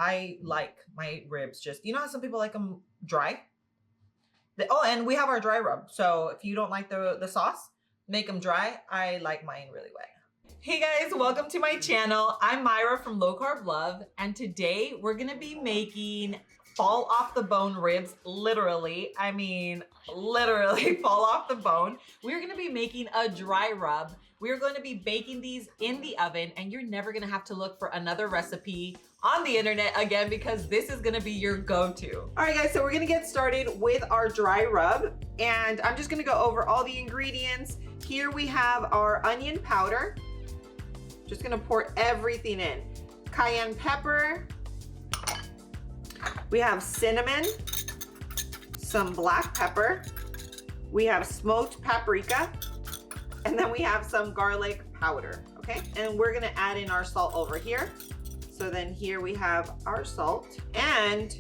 I like my ribs just, you know how some people like them dry? Oh, and we have our dry rub. So if you don't like the sauce, make them dry. I like mine really wet. Hey guys, welcome to my channel. I'm Myra from Low Carb Love, and today we're gonna be making fall off the bone ribs. Literally, I mean, literally fall off the bone. We're gonna be making a dry rub. We're going to be baking these in the oven, and you're never gonna have to look for another recipe on the internet again, because this is gonna be your go-to. All right guys, so we're gonna get started with our dry rub, and I'm just gonna go over all the ingredients. Here we have our onion powder. Just gonna pour everything in. Cayenne pepper. We have cinnamon, some black pepper. We have smoked paprika. And then we have some garlic powder, okay? And we're gonna add in our salt over here. So then here we have our salt, and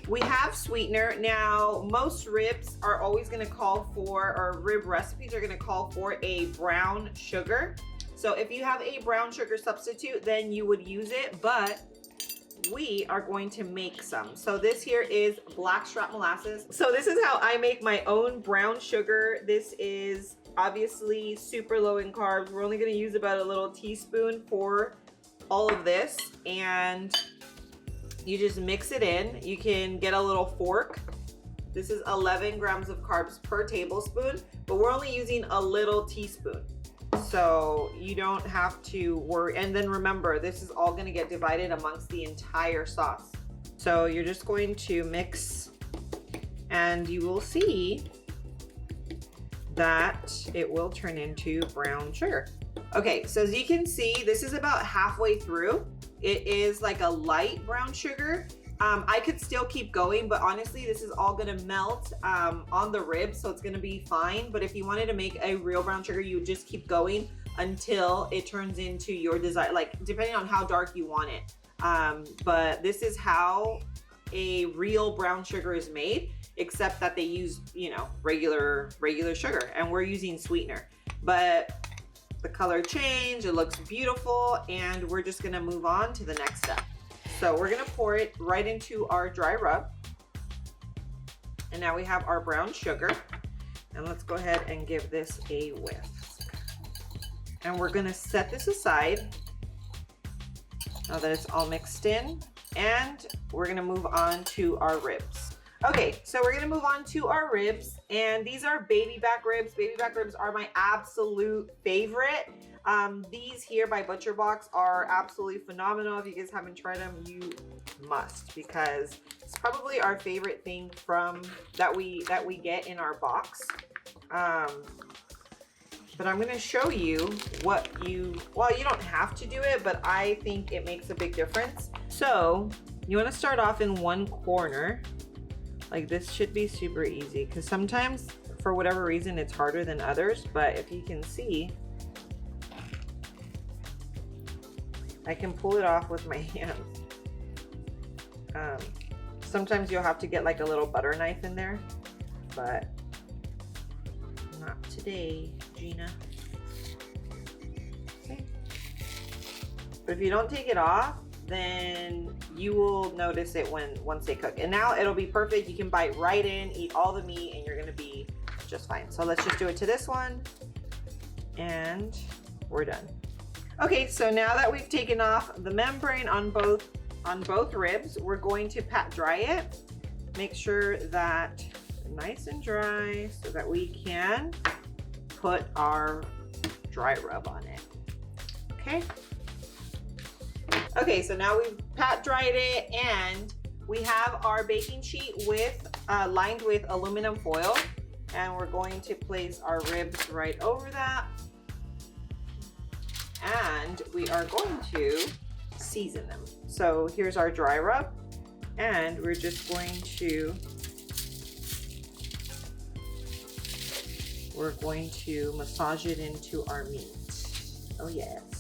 we have sweetener. Now, most ribs are always gonna call for, or rib recipes are gonna call for a brown sugar. So if you have a brown sugar substitute, then you would use it, but we are going to make some. So this here is blackstrap molasses. So this is how I make my own brown sugar. This is obviously super low in carbs. We're only gonna use about a little teaspoon for all of this, and you just mix it in. You can get a little fork. This is 11 grams of carbs per tablespoon, but we're only using a little teaspoon. So you don't have to worry. And then remember, this is all gonna get divided amongst the entire sauce. So you're just going to mix, and you will see that it will turn into brown sugar. Okay, so as you can see, this is about halfway through. It is like a light brown sugar. I could still keep going, but honestly, this is all gonna melt on the ribs, so it's gonna be fine. But if you wanted to make a real brown sugar, you would just keep going until it turns into your desire, like depending on how dark you want it. But this is how a real brown sugar is made, except that they use, you know, regular sugar, and we're using sweetener. But the color changed, it looks beautiful, and we're just gonna move on to the next step. So we're gonna pour it right into our dry rub. And now we have our brown sugar. And let's go ahead and give this a whisk. And we're gonna set this aside now that it's all mixed in. And we're gonna move on to our ribs. Okay, so we're gonna move on to our ribs, and these are Babyback ribs. Babyback ribs are my absolute favorite. These here by ButcherBox are absolutely phenomenal. If you guys haven't tried them, you must, because it's probably our favorite thing from that we get in our box. But I'm gonna show you what you don't have to do it, but I think it makes a big difference. So you wanna start off in one corner. Like, this should be super easy, because sometimes for whatever reason it's harder than others, but if you can see, I can pull it off with my hands. Sometimes you'll have to get like a little butter knife in there, but not today, Gina. Okay. But if you don't take it off, then you will notice it once they cook. And now it'll be perfect. You can bite right in, eat all the meat, and you're gonna be just fine. So let's just do it to this one, and we're done. Okay, so now that we've taken off the membrane on both ribs, we're going to pat dry it. Make sure that it's nice and dry so that we can put our dry rub on it. Okay. Okay, so now we've pat dried it, and we have our baking sheet lined with aluminum foil, and we're going to place our ribs right over that, and we are going to season them. So here's our dry rub, and we're just going to massage it into our meat. Oh yes.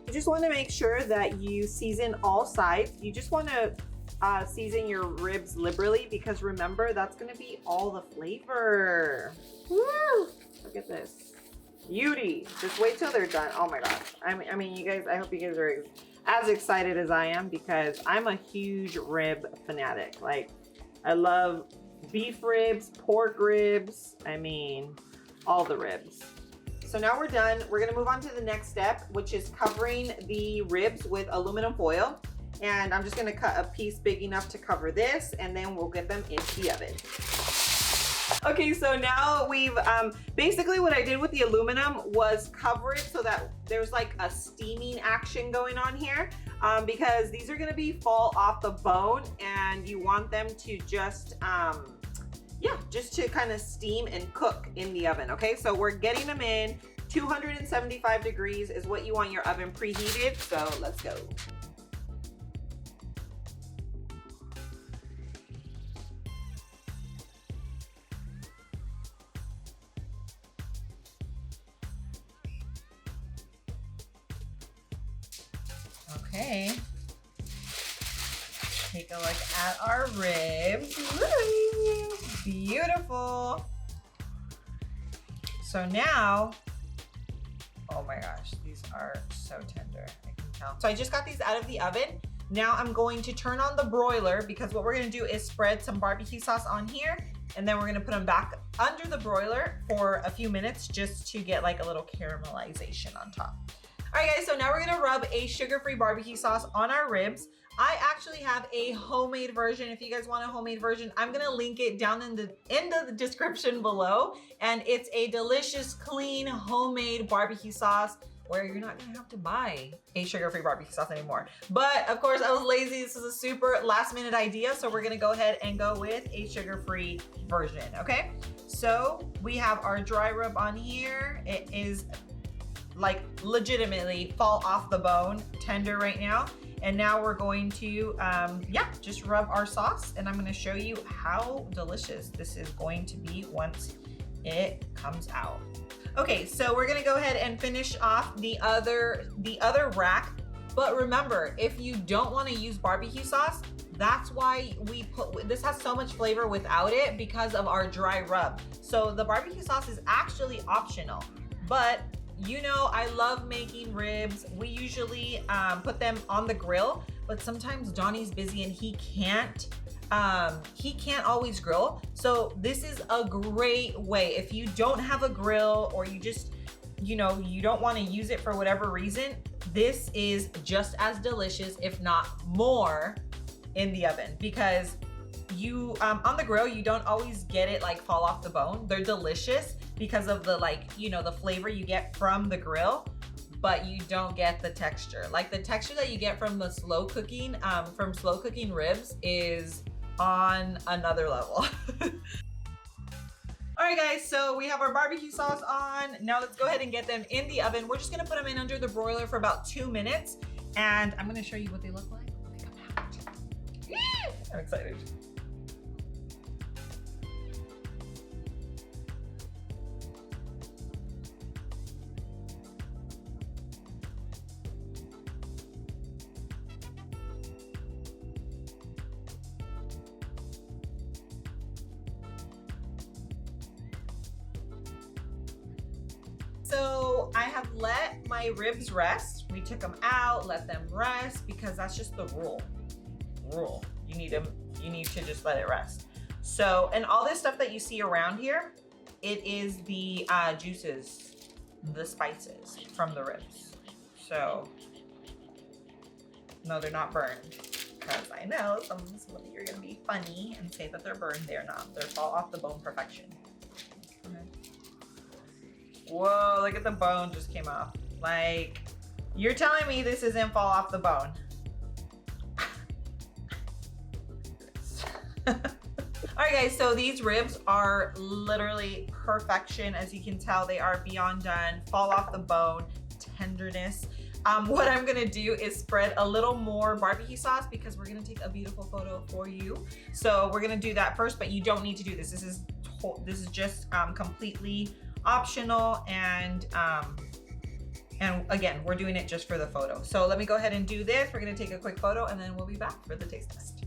You just want to make sure that you season all sides. You just want to season your ribs liberally, because remember, that's going to be all the flavor. Woo! Look at this. Beauty. Just wait till they're done. Oh my gosh. I mean, you guys, I hope you guys are as excited as I am, because I'm a huge rib fanatic. Like, I love beef ribs, pork ribs. I mean, all the ribs. So now we're done. We're gonna move on to the next step, which is covering the ribs with aluminum foil. And I'm just gonna cut a piece big enough to cover this, and then we'll get them into the oven. Okay, so now we've, basically what I did with the aluminum was cover it so that there's like a steaming action going on here, because these are gonna be fall off the bone, and you want them to just, yeah, just to kind of steam and cook in the oven. Okay, so we're getting them in. 275 degrees is what you want your oven preheated, so let's go. Okay, take a look at our ribs. Woo! Beautiful. So now, oh my gosh, these are so tender, I can tell. So I just got these out of the oven. Now I'm going to turn on the broiler, because what we're gonna do is spread some barbecue sauce on here, and then we're gonna put them back under the broiler for a few minutes just to get like a little caramelization on top. All right guys, so now we're gonna rub a sugar-free barbecue sauce on our ribs. I actually have a homemade version. If you guys want a homemade version, I'm gonna link it down in the description below. And it's a delicious, clean, homemade barbecue sauce where you're not gonna have to buy a sugar-free barbecue sauce anymore. But of course, I was lazy. This is a super last-minute idea, so we're gonna go ahead and go with a sugar-free version, okay? So we have our dry rub on here. It is like legitimately fall off the bone, tender right now. And now we're going to, yeah, just rub our sauce, and I'm gonna show you how delicious this is going to be once it comes out. Okay, so we're gonna go ahead and finish off the other rack. But remember, if you don't wanna use barbecue sauce, that's why we put, this has so much flavor without it, because of our dry rub. So the barbecue sauce is actually optional, but you know, I love making ribs. We usually put them on the grill, but sometimes Donnie's busy and he can't always grill. So this is a great way. If you don't have a grill, or you just, you know, you don't want to use it for whatever reason, this is just as delicious, if not more, in the oven, because you, on the grill, you don't always get it like fall off the bone. They're delicious because of the, like, you know, the flavor you get from the grill, but you don't get the texture. Like the texture that you get from the slow cooking ribs is on another level. All right guys, so we have our barbecue sauce on. Now let's go ahead and get them in the oven. We're just gonna put them in under the broiler for about 2 minutes, and I'm gonna show you what they look like when they come out. I'm excited. So I have let my ribs rest. We took them out, let them rest, because that's just the rule. You need to just let it rest. So, and all this stuff that you see around here, it is the juices, the spices from the ribs. So, no, they're not burned, because I know some of you are gonna be funny and say that they're burned. They're not. They're fall off the bone perfection. Whoa, look at the bone just came off. Like, you're telling me this isn't fall off the bone. All right guys, so these ribs are literally perfection. As you can tell, they are beyond done. Fall off the bone, tenderness. What I'm gonna do is spread a little more barbecue sauce, because we're gonna take a beautiful photo for you. So we're gonna do that first, but you don't need to do this. This is just completely optional, and And again, we're doing it just for the photo. So let me go ahead and do this. We're gonna take a quick photo and then we'll be back for the taste test.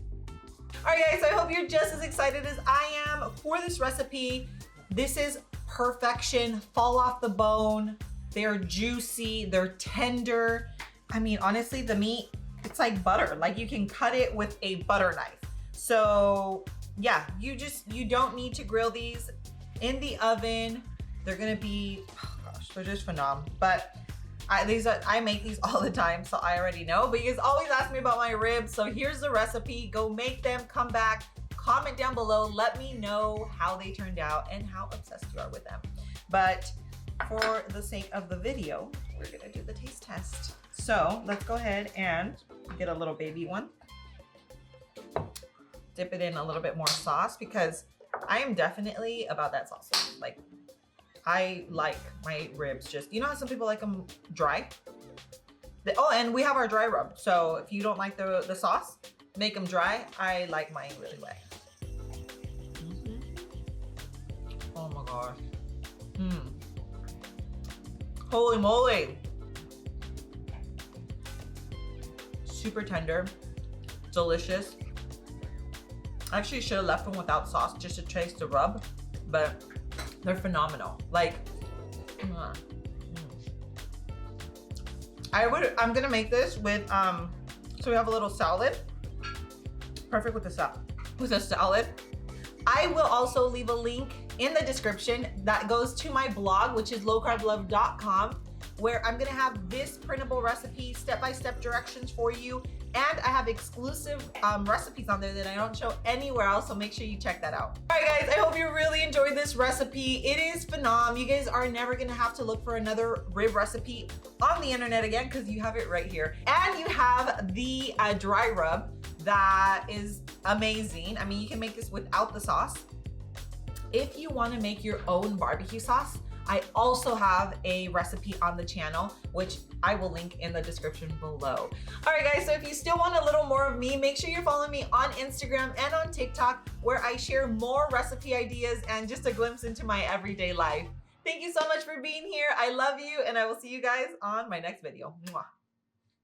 All right guys, I hope you're just as excited as I am for this recipe. This is perfection, fall off the bone. They're juicy, they're tender. I mean, honestly, the meat, it's like butter. Like you can cut it with a butter knife. So yeah, you don't need to grill these in the oven. They're gonna be, oh gosh, they're just phenomenal. But I make these all the time, so I already know. But you guys always ask me about my ribs, so here's the recipe. Go make them, come back, comment down below. Let me know how they turned out and how obsessed you are with them. But for the sake of the video, we're gonna do the taste test. So let's go ahead and get a little baby one. Dip it in a little bit more sauce because I am definitely about that sauce. Like, I like my ribs just, you know how some people like them dry? Oh, and we have our dry rub. So if you don't like the sauce, make them dry. I like mine really wet. Oh my gosh. Holy moly. Super tender, delicious. I actually should have left them without sauce just to taste the rub, but they're phenomenal. Like, I'm gonna make this with, so we have a little salad. Perfect with a salad. I will also leave a link in the description that goes to my blog, which is lowcarblove.com, where I'm gonna have this printable recipe, step-by-step directions for you. And I have exclusive recipes on there that I don't show anywhere else, so make sure you check that out. All right, guys, I hope you really enjoyed this recipe. It is phenomenal. You guys are never gonna have to look for another rib recipe on the internet again because you have it right here. And you have the dry rub that is amazing. I mean, you can make this without the sauce. If you wanna make your own barbecue sauce, I also have a recipe on the channel, which I will link in the description below. All right, guys, so if you still want a little more of me, make sure you're following me on Instagram and on TikTok, where I share more recipe ideas and just a glimpse into my everyday life. Thank you so much for being here. I love you, and I will see you guys on my next video. Mwah.